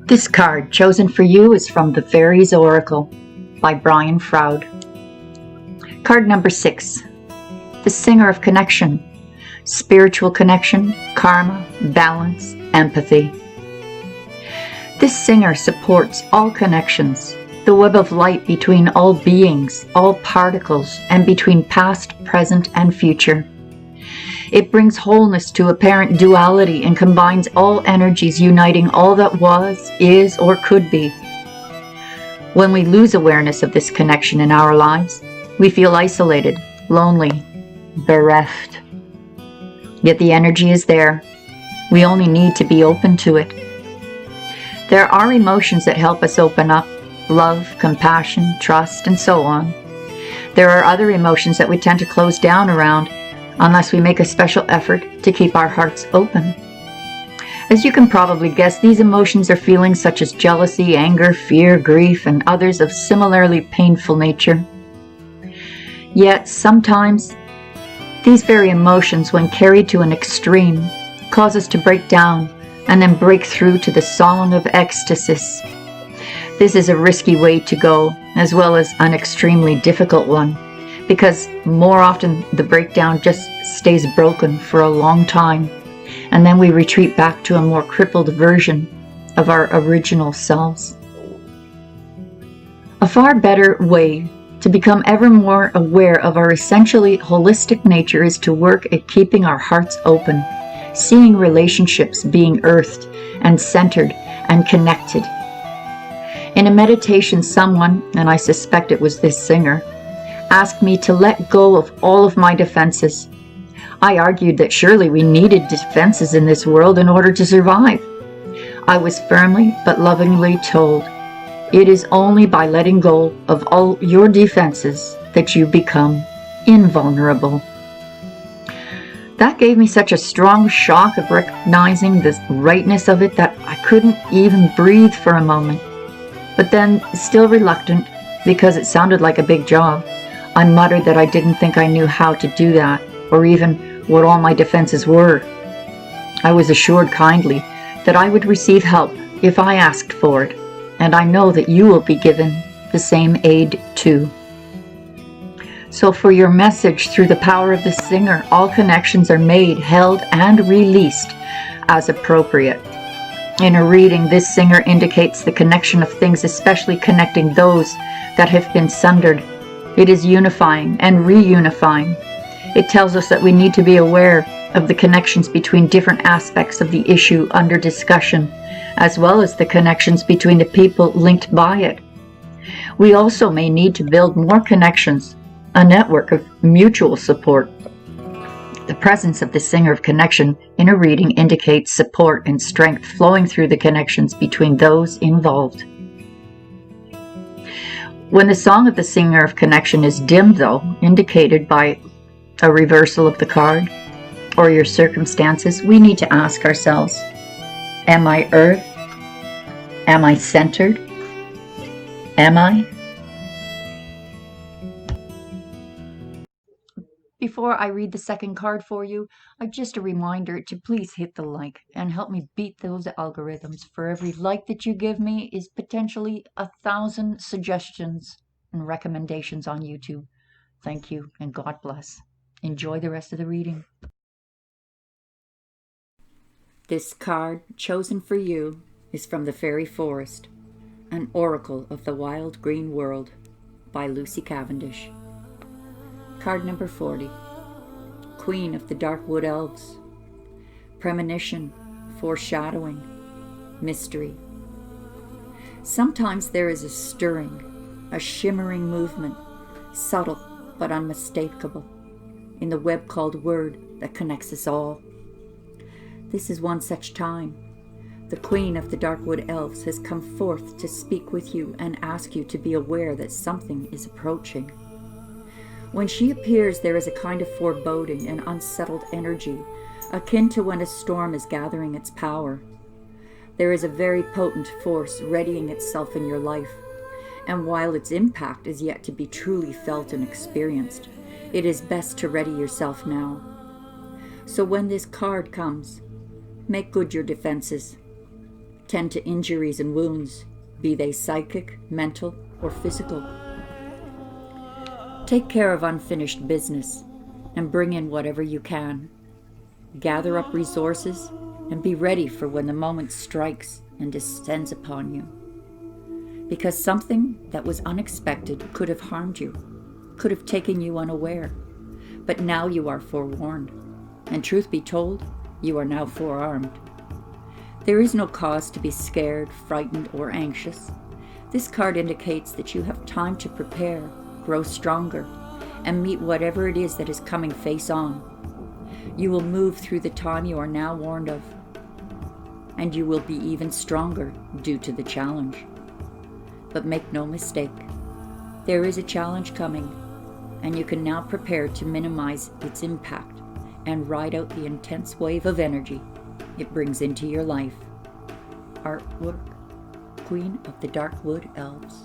This card chosen for you is from the Fairies Oracle by Brian Froud. Card number 6. The Singer of Connection. Spiritual connection, karma, balance, empathy. This singer supports all connections, the web of light between all beings, all particles, and between past, present, and future. It brings wholeness to apparent duality and combines all energies, uniting all that was, is, or could be. When we lose awareness of this connection in our lives, we feel isolated, lonely, bereft. Yet the energy is there. We only need to be open to it. There are emotions that help us open up: love, compassion, trust, and so on. There are other emotions that we tend to close down around, unless we make a special effort to keep our hearts open. As you can probably guess, these emotions are feelings such as jealousy, anger, fear, grief, and others of similarly painful nature. Yet sometimes, these very emotions, when carried to an extreme, cause us to break down and then break through to the song of ecstasy. This is a risky way to go, as well as an extremely difficult one, because more often the breakdown just stays broken for a long time, and then we retreat back to a more crippled version of our original selves. A far better way to become ever more aware of our essentially holistic nature is to work at keeping our hearts open, seeing relationships being earthed and centered and connected. In a meditation, someone, and I suspect it was this singer, asked me to let go of all of my defenses. I argued that surely we needed defenses in this world in order to survive. I was firmly but lovingly told, it is only by letting go of all your defenses that you become invulnerable. That gave me such a strong shock of recognizing the rightness of it that I couldn't even breathe for a moment. But then, still reluctant, because it sounded like a big job, I muttered that I didn't think I knew how to do that, or even what all my defenses were. I was assured kindly that I would receive help if I asked for it, and I know that you will be given the same aid too. So for your message, through the power of the singer, all connections are made, held, and released as appropriate. In a reading, this singer indicates the connection of things, especially connecting those that have been sundered. It is unifying and reunifying. It tells us that we need to be aware of the connections between different aspects of the issue under discussion, as well as the connections between the people linked by it. We also may need to build more connections, a network of mutual support. The presence of the singer of connection in a reading indicates support and strength flowing through the connections between those involved. When the song of the singer of connection is dimmed, though, indicated by a reversal of the card or your circumstances, we need to ask ourselves, am I earth? Am I centered? Am I? Before I read the second card for you, just a reminder to please hit the like and help me beat those algorithms. For every like that you give me is potentially 1,000 suggestions and recommendations on YouTube. Thank you and God bless. Enjoy the rest of the reading. This card chosen for you is from the Fairy Forest, an oracle of the wild green world by Lucy Cavendish. Card number 40, Queen of the Dark Wood Elves. Premonition, foreshadowing, mystery. Sometimes there is a stirring, a shimmering movement, subtle but unmistakable, in the web called word that connects us all. This is one such time. The Queen of the Darkwood Elves has come forth to speak with you and ask you to be aware that something is approaching. When she appears, there is a kind of foreboding and unsettled energy, akin to when a storm is gathering its power. There is a very potent force readying itself in your life, and while its impact is yet to be truly felt and experienced, it is best to ready yourself now. So when this card comes, make good your defenses. tend to injuries and wounds, be they psychic, mental, or physical. Take care of unfinished business and bring in whatever you can. Gather up resources and be ready for when the moment strikes and descends upon you. Because something that was unexpected could have harmed you, could have taken you unaware. But now you are forewarned, and truth be told, you are now forearmed. There is no cause to be scared, frightened, or anxious. This card indicates that you have time to prepare, grow stronger, and meet whatever it is that is coming face on. You will move through the time you are now warned of, and you will be even stronger due to the challenge. But make no mistake, there is a challenge coming, and you can now prepare to minimize its impact and ride out the intense wave of energy it brings into your life. Artwork, Queen of the Dark Wood Elves.